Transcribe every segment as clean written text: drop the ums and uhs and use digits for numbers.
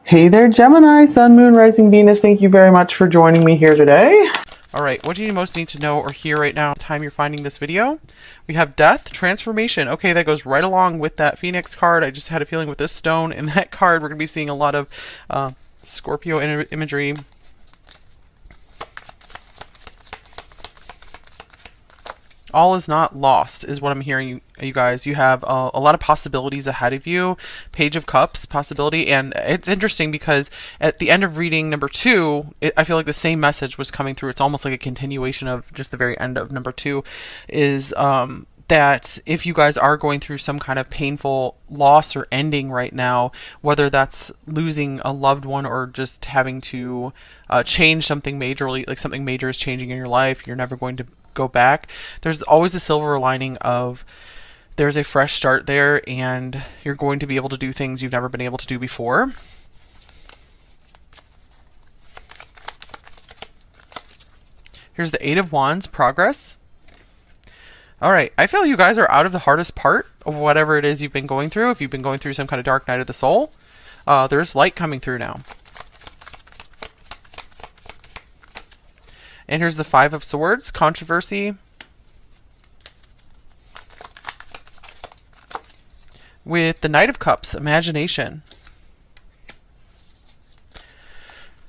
Hey there, Gemini, Sun, Moon, Rising, Venus. Thank you very much for joining me here today. All right, what do you most need to know or hear right now, time you're finding this video? We have death, transformation. Okay, that goes right along with that Phoenix card. I just had a feeling with this stone and that card, we're going to be seeing a lot of Scorpio imagery. All is not lost is what I'm hearing, you guys. You have a lot of possibilities ahead of you. Page of Cups possibility. And it's interesting because at the end of reading number 2, I feel like the same message was coming through. It's almost like a continuation of just the very end of number 2 is that if you guys are going through some kind of painful loss or ending right now, whether that's losing a loved one or just having to change something majorly, like something major is changing in your life, you're never going to go back, there's always a silver lining of there's a fresh start there and you're going to be able to do things you've never been able to do before. Here's the Eight of Wands, progress. All right, I feel you guys are out of the hardest part of whatever it is you've been going through. If you've been going through some kind of dark night of the soul, there's light coming through now. And here's the Five of Swords, controversy. With the Knight of Cups, imagination.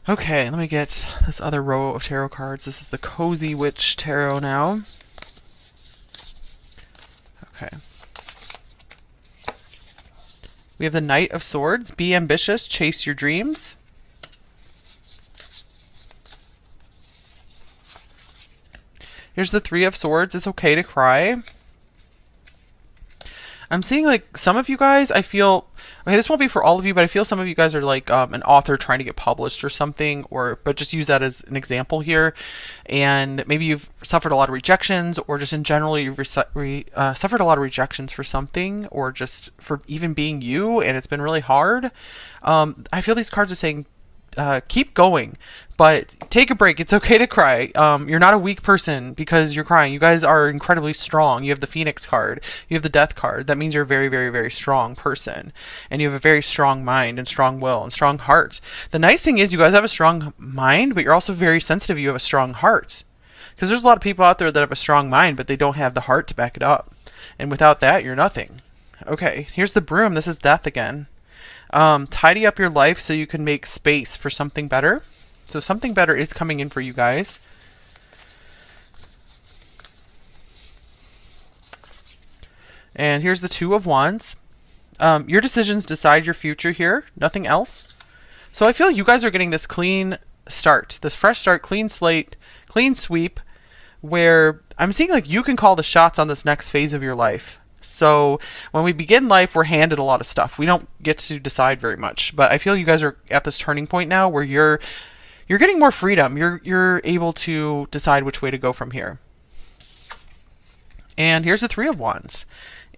Okay, let me get this other row of tarot cards. This is the Cozy Witch Tarot now. Okay. We have the Knight of Swords, be ambitious, chase your dreams. Here's the Three of Swords, it's okay to cry. I'm seeing like some of you guys, I feel, okay, this won't be for all of you, but I feel some of you guys are like an author trying to get published or something, but just use that as an example here. And maybe you've suffered a lot of rejections, or just in general, you've suffered a lot of rejections for something, or just for even being you, and it's been really hard. I feel these cards are saying, keep going, but take a break. It's okay to cry. You're not a weak person because you're crying. You guys are incredibly strong. You have the Phoenix card. You have the Death card. That means you're a very, very, very strong person. And you have a very strong mind and strong will and strong heart. The nice thing is you guys have a strong mind, but you're also very sensitive. You have a strong heart. Because there's a lot of people out there that have a strong mind, but they don't have the heart to back it up. And without that, you're nothing. Okay, here's the Broom. This is Death again. Tidy up your life so you can make space for something better. So something better is coming in for you guys. And here's the Two of Wands. Your decisions decide your future here, nothing else. So I feel you guys are getting this clean start, this fresh start, clean slate, clean sweep, where I'm seeing like you can call the shots on this next phase of your life. So when we begin life, we're handed a lot of stuff. We don't get to decide very much. But I feel you guys are at this turning point now where you're getting more freedom. You're able to decide which way to go from here. And here's the Three of Wands.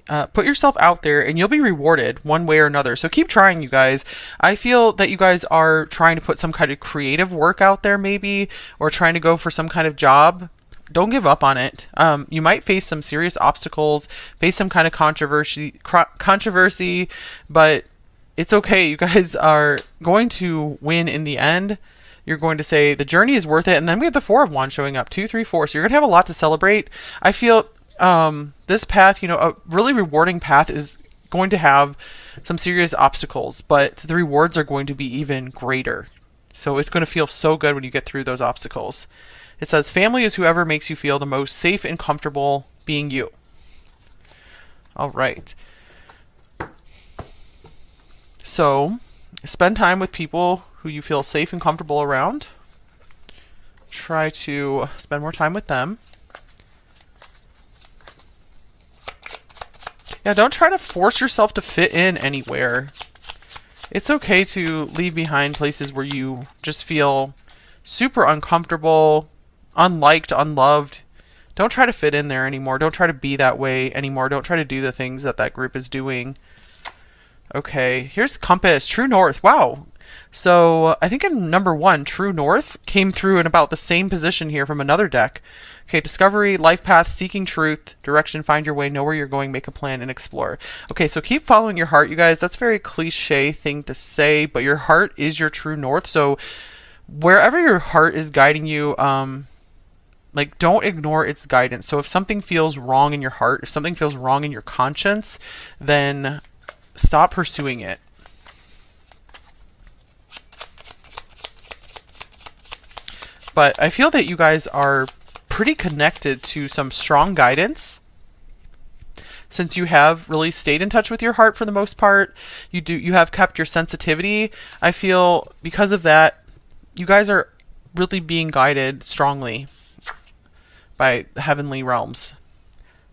Put yourself out there and you'll be rewarded one way or another. So keep trying, you guys. I feel that you guys are trying to put some kind of creative work out there maybe, or trying to go for some kind of job. Don't give up on it. You might face some serious obstacles, face some kind of controversy, but it's okay. You guys are going to win in the end. You're going to say the journey is worth it. And then we have the Four of Wands showing up, 2, 3, 4. So you're going to have a lot to celebrate. I feel this path, a really rewarding path is going to have some serious obstacles, but the rewards are going to be even greater. So it's going to feel so good when you get through those obstacles. It says, family is whoever makes you feel the most safe and comfortable being you. All right. So, spend time with people who you feel safe and comfortable around. Try to spend more time with them. Yeah, don't try to force yourself to fit in anywhere. It's okay to leave behind places where you just feel super uncomfortable, unliked, unloved. Don't try to fit in there anymore. Don't try to be that way anymore. Don't try to do the things that that group is doing. Okay, here's Compass, True North. Wow. So I think in number one, True North came through in about the same position here from another deck. Okay, discovery, life path, seeking truth, direction, find your way, know where you're going, make a plan, and explore. Okay, so keep following your heart, you guys. That's a very cliche thing to say, but your heart is your true north. So wherever your heart is guiding you, like, don't ignore its guidance. So if something feels wrong in your heart, if something feels wrong in your conscience, then stop pursuing it. But I feel that you guys are pretty connected to some strong guidance, since you have really stayed in touch with your heart for the most part. You have kept your sensitivity. I feel because of that, you guys are really being guided strongly by the heavenly realms.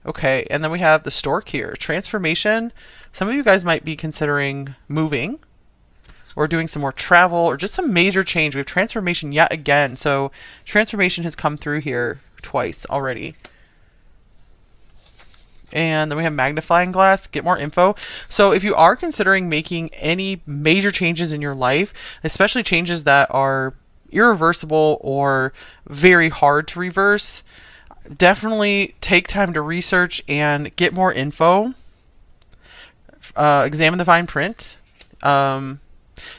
Okay, and then we have the stork here. Transformation. Some of you guys might be considering moving or doing some more travel or just some major change. We have transformation yet again. So transformation has come through here twice already. And then we have magnifying glass, get more info. So if you are considering making any major changes in your life, especially changes that are irreversible or very hard to reverse, definitely take time to research and get more info. Examine the fine print.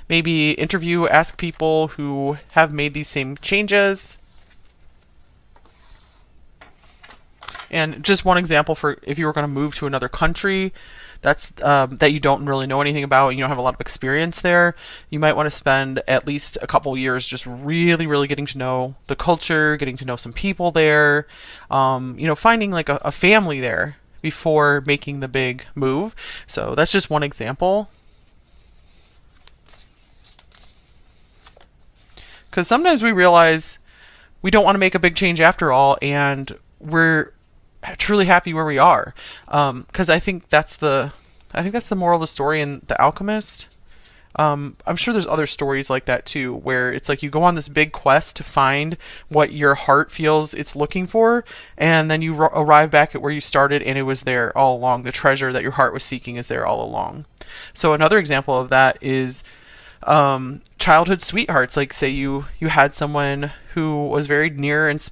Maybe interview, ask people who have made these same changes. And just one example for if you were going to move to another country that's that you don't really know anything about, you don't have a lot of experience there, you might want to spend at least a couple years just really getting to know the culture, getting to know some people there, finding like a family there before making the big move. So that's just one example. Because sometimes we realize we don't want to make a big change after all, and we're truly happy where we are. Because I think that's the moral of the story in The Alchemist. I'm sure there's other stories like that too, where it's like you go on this big quest to find what your heart feels it's looking for, and then you arrive back at where you started, and it was there all along. The treasure that your heart was seeking is there all along. So another example of that is childhood sweethearts. Like, say you had someone who was very near and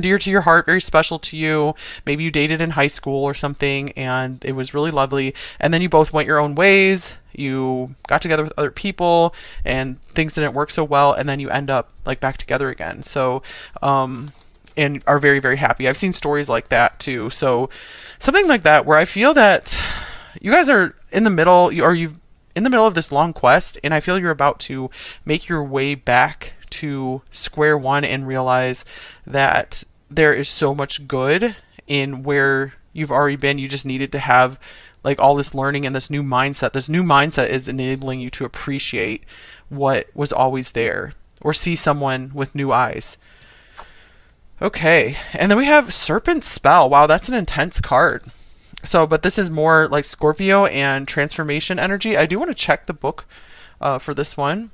dear to your heart, very special to you. Maybe you dated in high school or something, and it was really lovely. And then you both went your own ways. You got together with other people, and things didn't work so well. And then you end up like back together again. So, and are very happy. I've seen stories like that too. So, something like that where I feel that you guys are in the middle, you've in the middle of this long quest, and I feel you're about to make your way back to square one and realize that there is so much good in where you've already been. You just needed to have like all this learning and this new mindset. This new mindset is enabling you to appreciate what was always there, or see someone with new eyes. Okay, and then we have Serpent Spell. Wow, that's an intense card. So, but this is more like Scorpio and transformation energy. I do want to check the book for this one.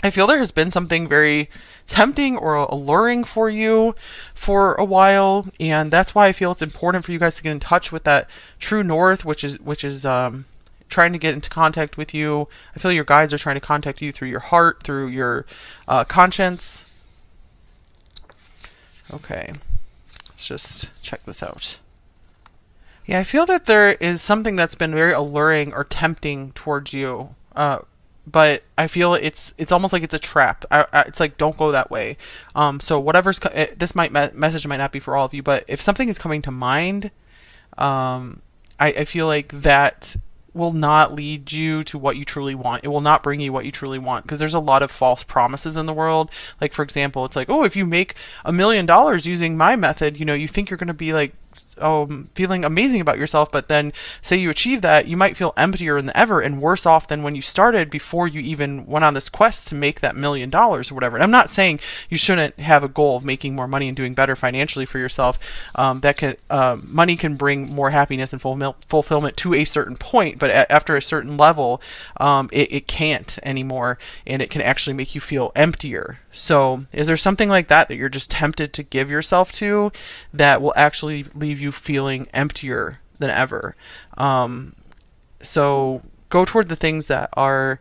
I feel there has been something very tempting or alluring for you for a while, and that's why I feel it's important for you guys to get in touch with that true north, which is trying to get into contact with you. I feel your guides are trying to contact you through your heart, through your conscience. Okay, let's just check this out. Yeah, I feel that there is something that's been very alluring or tempting towards you, but I feel it's almost like it's a trap. It's like, don't go that way. So whatever's this message might not be for all of you, but if something is coming to mind, I feel like that will not lead you to what you truly want. It will not bring you what you truly want, because there's a lot of false promises in the world. Like, for example, it's like, oh, if you make $1 million using my method, you think you're going to be like feeling amazing about yourself, but then say you achieve that, you might feel emptier than ever and worse off than when you started before you even went on this quest to make that $1 million or whatever. And I'm not saying you shouldn't have a goal of making more money and doing better financially for yourself. Money can bring more happiness and fulfillment to a certain point, but after a certain level, it can't anymore, and it can actually make you feel emptier. So is there something like that you're just tempted to give yourself to that will actually leave you feeling emptier than ever? So go toward the things that are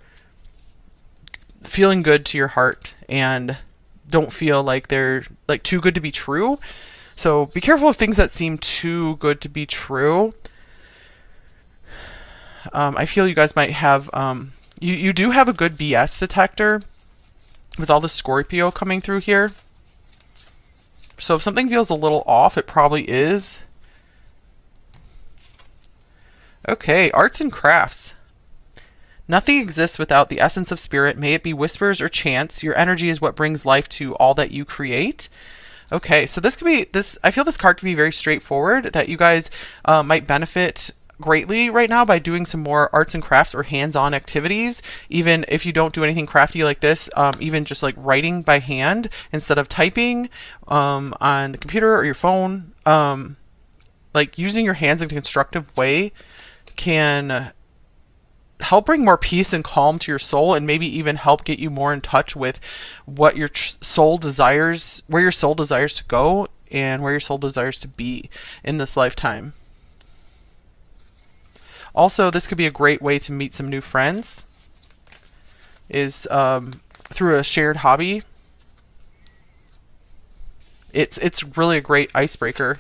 feeling good to your heart and don't feel like they're like too good to be true. So be careful of things that seem too good to be true. I feel you guys might have, you do have a good BS detector with all the Scorpio coming through here. So if something feels a little off, it probably is. Okay, arts and crafts. Nothing exists without the essence of spirit. May it be whispers or chants. Your energy is what brings life to all that you create. Okay, so this could be this. I feel this card could be very straightforward. That you guys might benefit greatly right now by doing some more arts and crafts or hands-on activities. Even if you don't do anything crafty like this, even just like writing by hand instead of typing on the computer or your phone. Like using your hands in a constructive way can help bring more peace and calm to your soul, and maybe even help get you more in touch with what your soul desires, where your soul desires to go, and where your soul desires to be in this lifetime. Also, this could be a great way to meet some new friends, is through a shared hobby. It's really a great icebreaker.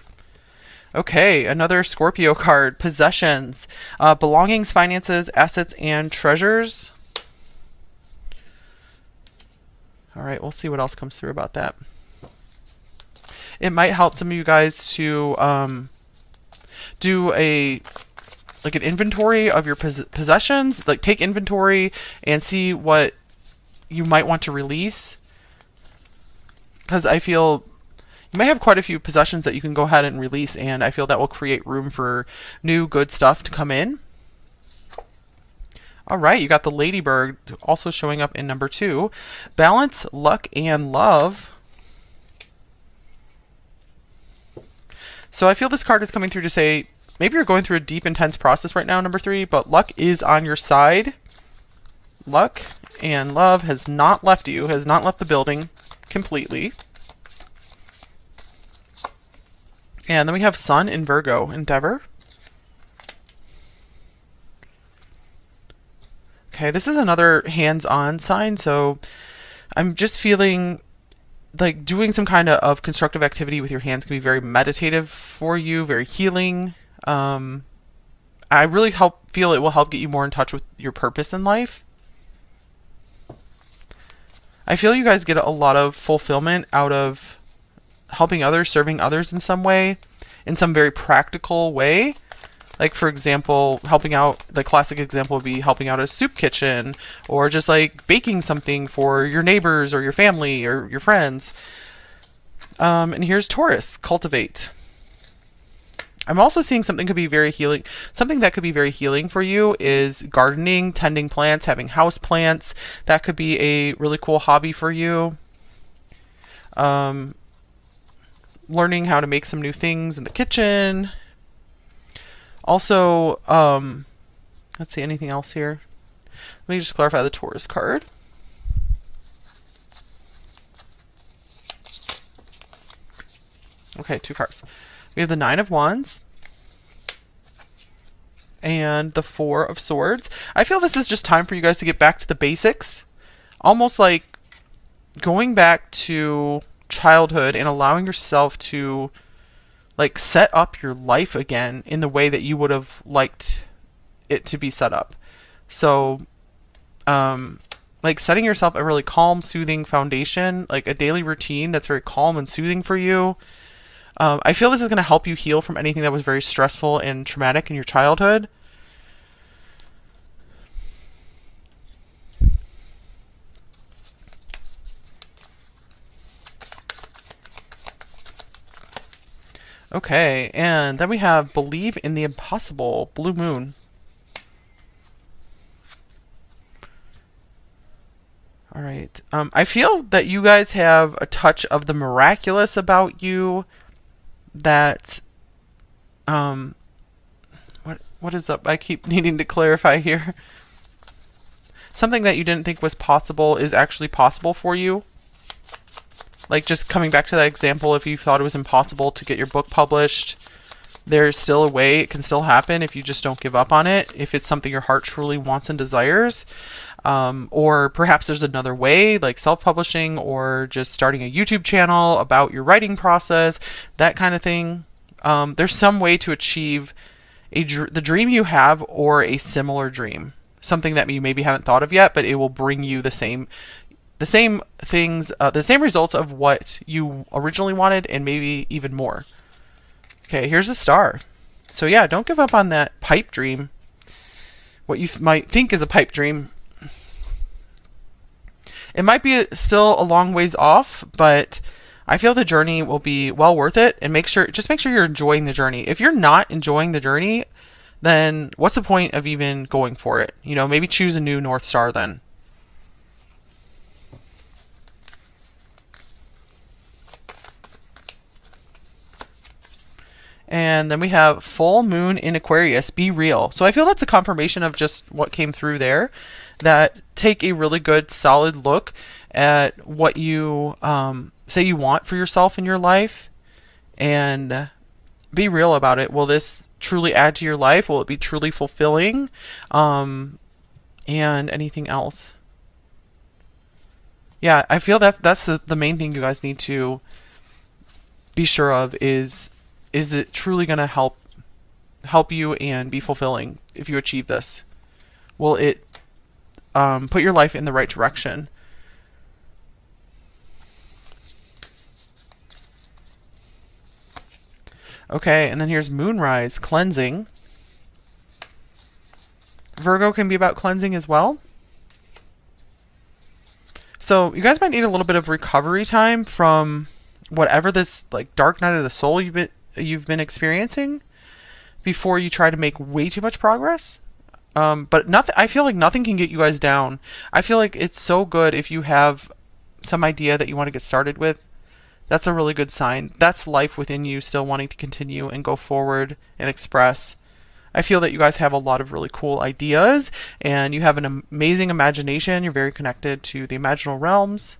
Okay, another Scorpio card. Possessions. Belongings, finances, assets, and treasures. Alright, we'll see what else comes through about that. It might help some of you guys to do an inventory of your possessions. Like take inventory and see what you might want to release. Because I feel you may have quite a few possessions that you can go ahead and release, and I feel that will create room for new good stuff to come in. Alright, you got the Ladybird also showing up in number 2. Balance, luck, and love. So I feel this card is coming through to say, maybe you're going through a deep, intense process right now, number 3, but luck is on your side. Luck and love has not left you, has not left the building completely. And then we have Sun in Virgo, Endeavor. Okay, this is another hands-on sign, so I'm just feeling like doing some kind of constructive activity with your hands can be very meditative for you, very healing. I really feel it will help get you more in touch with your purpose in life. I feel you guys get a lot of fulfillment out of helping others, serving others in some way, in some very practical way. Like, for example, helping out, the classic example would be helping out a soup kitchen, or just like baking something for your neighbors or your family or your friends. And here's Taurus, cultivate. I'm also seeing something could be very healing. Something that could be very healing for you is gardening, tending plants, having house plants. That could be a really cool hobby for you. Learning how to make some new things in the kitchen. Also, let's see, anything else here? Let me just clarify the Taurus card. Okay, 2 cards. We have the 9 of Wands and the 4 of Swords. I feel this is just time for you guys to get back to the basics. Almost like going back to childhood and allowing yourself to like set up your life again in the way that you would have liked it to be set up. So like setting yourself a really calm, soothing foundation, like a daily routine that's very calm and soothing for you. I feel this is going to help you heal from anything that was very stressful and traumatic in your childhood. Okay, and then we have Believe in the Impossible, Blue Moon. All right. I feel that you guys have a touch of the miraculous about you. That, what is up? I keep needing to clarify here. Something that you didn't think was possible is actually possible for you. Like, just coming back to that example, if you thought it was impossible to get your book published, there's still a way. It can still happen if you just don't give up on it. If it's something your heart truly wants and desires. Or perhaps there's another way, like self-publishing or just starting a YouTube channel about your writing process, that kind of thing. There's some way to achieve the dream you have or a similar dream, something that you maybe haven't thought of yet, but it will bring you the same things, the same results of what you originally wanted, and maybe even more. Okay, here's a star. So yeah, don't give up on that pipe dream. What you might think is a pipe dream. It might be still a long ways off, but I feel the journey will be well worth it. And just make sure you're enjoying the journey. If you're not enjoying the journey, then what's the point of even going for it? You know, maybe choose a new North Star then. And then we have full moon in Aquarius, be real. So I feel that's a confirmation of just what came through there, that take a really good solid look at what you say you want for yourself in your life and be real about it. Will this truly add to your life? Will it be truly fulfilling? And anything else? Yeah, I feel that's the main thing you guys need to be sure of is it truly going to help you and be fulfilling if you achieve this? Will it put your life in the right direction? Okay, and then here's moonrise, cleansing. Virgo can be about cleansing as well. So you guys might need a little bit of recovery time from whatever this like dark night of the soul you've been experiencing before you try to make way too much progress. But nothing. I feel like nothing can get you guys down. I feel like it's so good if you have some idea that you want to get started with. That's a really good sign. That's life within you still wanting to continue and go forward and express. I feel that you guys have a lot of really cool ideas and you have an amazing imagination. You're very connected to the imaginal realms.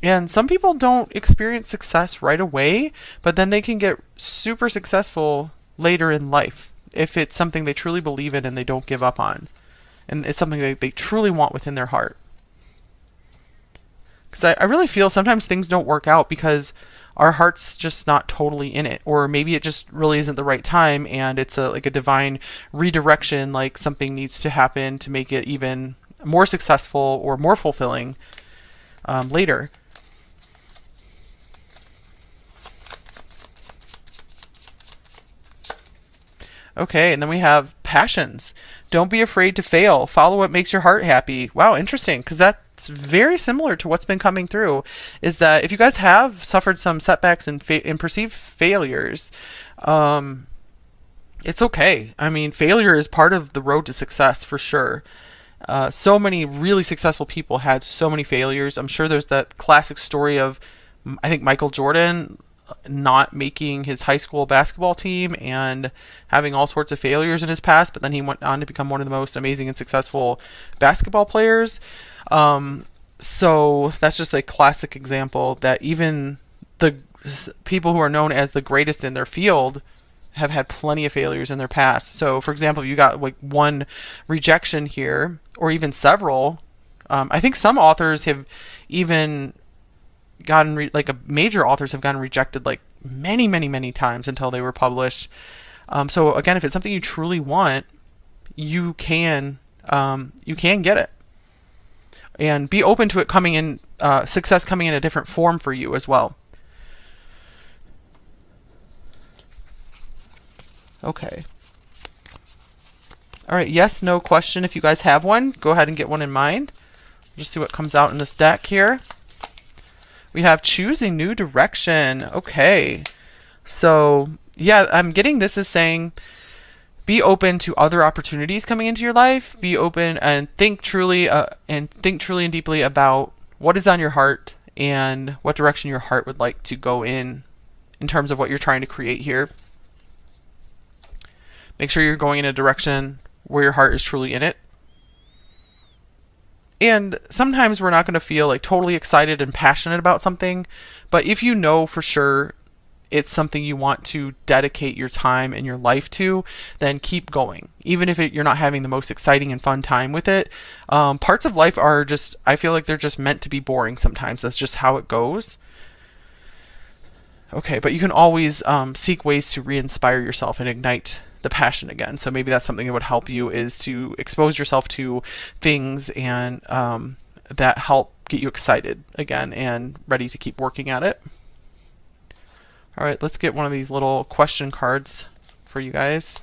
And some people don't experience success right away, but then they can get super successful later in life if it's something they truly believe in and they don't give up on. And it's something they truly want within their heart. Because I really feel sometimes things don't work out because our heart's just not totally in it. Or maybe it just really isn't the right time and it's like a divine redirection, like something needs to happen to make it even more successful or more fulfilling later. Okay, and then we have passions. Don't be afraid to fail. Follow what makes your heart happy. Wow, interesting, because that's very similar to what's been coming through, is that if you guys have suffered some setbacks and perceived failures, it's okay. I mean, failure is part of the road to success for sure. So many really successful people had so many failures. I'm sure there's that classic story of, I think, Michael Jordan not making his high school basketball team and having all sorts of failures in his past, but then he went on to become one of the most amazing and successful basketball players. So that's just a classic example that even the people who are known as the greatest in their field have had plenty of failures in their past. So for example, if you got like one rejection here or even several, I think some authors have even gotten major authors have gotten rejected like many times until they were published. So again, if it's something you truly want, you can get it, and be open to it coming in, success coming in a different form for you as well. Okay. All right. Yes, no question. If you guys have one, go ahead and get one in mind. Just see what comes out in this deck here. We have choose a new direction. Okay. So yeah, I'm getting this as saying be open to other opportunities coming into your life. Be open and think truly and deeply about what is on your heart and what direction your heart would like to go in terms of what you're trying to create here. Make sure you're going in a direction where your heart is truly in it. And sometimes we're not going to feel like totally excited and passionate about something, but if you know for sure it's something you want to dedicate your time and your life to, then keep going. Even if you're not having the most exciting and fun time with it, parts of life are just, I feel like they're just meant to be boring sometimes. That's just how it goes. Okay, but you can always seek ways to re-inspire yourself and ignite the passion again. So maybe that's something that would help you, is to expose yourself to things and that help get you excited again and ready to keep working at it. All right, let's get one of these little question cards for you guys.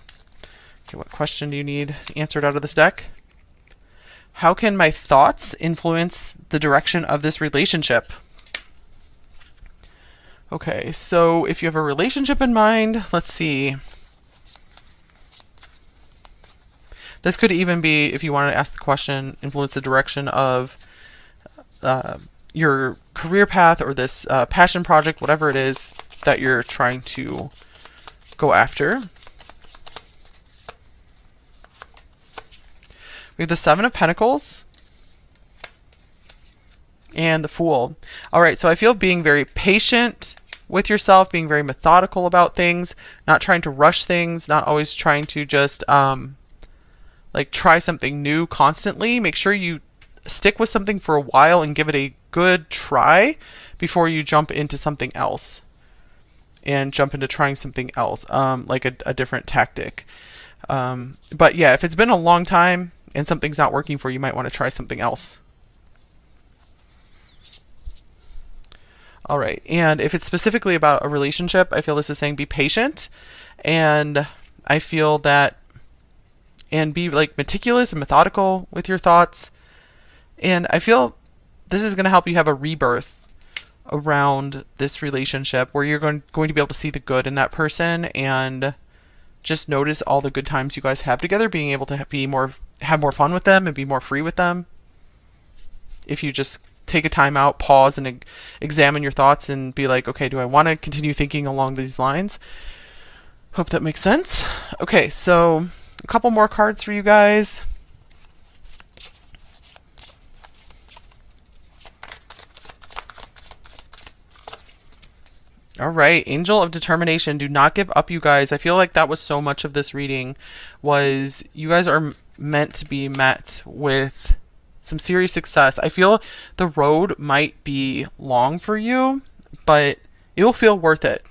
Okay, what question do you need answered out of this deck? How can my thoughts influence the direction of this relationship? Okay, so if you have a relationship in mind, let's see. This could even be, if you wanted to ask the question, influence the direction of your career path or this passion project, whatever it is that you're trying to go after. We have the Seven of Pentacles and the Fool. All right, so I feel being very patient with yourself, being very methodical about things, not trying to rush things, not always trying to just like try something new constantly. Make sure you stick with something for a while and give it a good try before you jump into something else and jump into trying something else, like a different tactic. But yeah, if it's been a long time and something's not working for you, you might want to try something else. All right, and if it's specifically about a relationship, I feel this is saying be patient, and I feel that, and be like meticulous and methodical with your thoughts. And I feel this is going to help you have a rebirth around this relationship where you're going to be able to see the good in that person and just notice all the good times you guys have together, being able to have more fun with them and be more free with them. If you just take a time out, pause, and examine your thoughts and be like, okay, do I want to continue thinking along these lines? Hope that makes sense. Okay, so a couple more cards for you guys. All right, Angel of Determination. Do not give up, you guys. I feel like that was so much of this reading, was you guys are meant to be met with some serious success. I feel the road might be long for you, but it will feel worth it.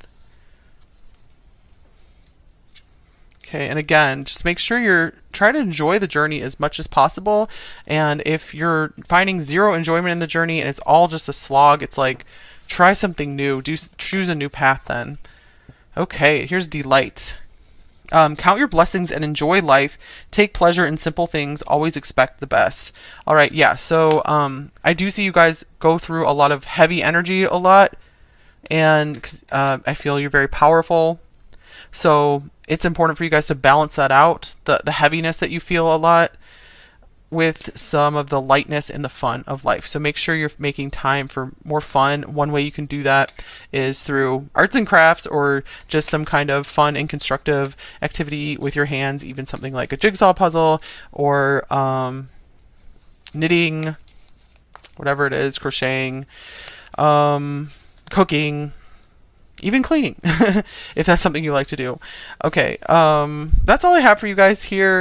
Okay, and again, just make sure you're trying to enjoy the journey as much as possible. And if you're finding zero enjoyment in the journey and it's all just a slog, it's like, try something new. Choose a new path then. Okay, here's Delight. Count your blessings and enjoy life. Take pleasure in simple things. Always expect the best. All right, yeah. So I do see you guys go through a lot of heavy energy a lot, and I feel you're very powerful. So it's important for you guys to balance that out, the heaviness that you feel a lot, with some of the lightness and the fun of life. So make sure you're making time for more fun. One way you can do that is through arts and crafts, or just some kind of fun and constructive activity with your hands, even something like a jigsaw puzzle, or knitting, whatever it is, crocheting, cooking, even cleaning, if that's something you like to do. Okay, that's all I have for you guys here.